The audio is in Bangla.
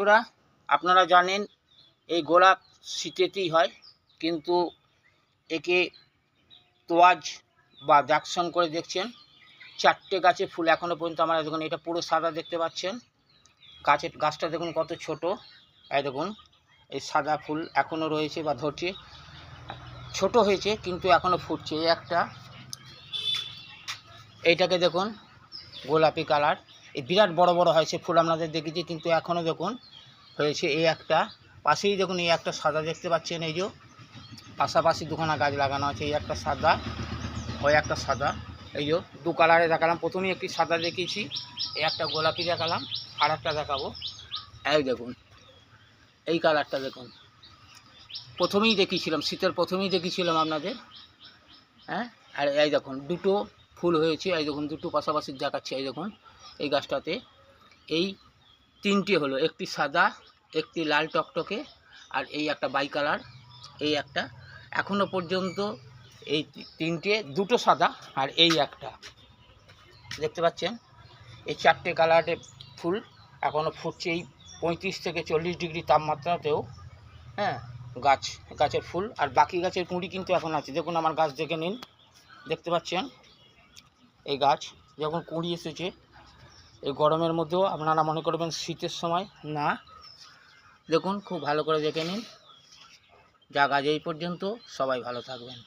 বন্ধুরা, আপনারা জানেন এই গোলাপ শীতেতেই হয়, কিন্তু একে তোয়াজ বা জাকসন করে দেখছেন। 4টে গাছে ফুল এখনও পর্যন্ত আমরা দেখুন, এটা পুরো সাদা দেখতে পাচ্ছেন। গাছটা দেখুন কত ছোট। এই দেখুন এই সাদা ফুল এখনও রয়েছে বা ধরছে, ছোট হয়েছে কিন্তু এখনও ফুটছে। এই একটা, এইটাকে দেখুন গোলাপি কালার, এই বিরাট বড় বড় হয় সে ফুল আপনাদের দেখেছি, কিন্তু এখনও দেখুন হয়েছে। এই একটা, পাশেই দেখুন এই একটা সাদা দেখতে পাচ্ছেন। এই যে পাশাপাশি দুখানা গাছ লাগানো আছে, এই একটা সাদা, ওই একটা সাদা। এই যে দু কালারে দেখালাম, প্রথমেই একটি সাদা দেখিয়েছি, এই একটা গোলাপি দেখালাম, আর একটা দেখাবো। এই দেখুন এই কালারটা দেখুন, প্রথমেই দেখিয়েছিলাম, শীতের প্রথমেই দেখিয়েছিলাম আপনাদের। হ্যাঁ, আর এই দেখুন দুটো ফুল হয়েছে, এই দেখুন দুটো পাশাপাশি দেখাচ্ছে। এই দেখুন এই গাছটাতে এই 3টে হলো, একটি সাদা, একটি লাল টকটকে, আর এই একটা বাই কালার। এই একটা, এখনও পর্যন্ত এই 3টে, দুটো সাদা আর এই একটা দেখতে পাচ্ছেন। এই 4টে কালারে ফুল এখনও ফুটছে, এই 35 থেকে 40 ডিগ্রি তাপমাত্রাতেও। হ্যাঁ, গাছের ফুল, আর বাকি গাছের কুঁড়ি কিন্তু এখন আছে। দেখুন আমার গাছ দেখে নিন, দেখতে পাচ্ছেন এই গাছ যখন কুঁড়ি এসেছে। এই গরমের মধ্যেও আপনারা মনে করবেন শীতের সময় না। দেখুন খুব ভালো করে দেখে নিন। যা গাছ এই পর্যন্ত, সবাই ভালো থাকবেন।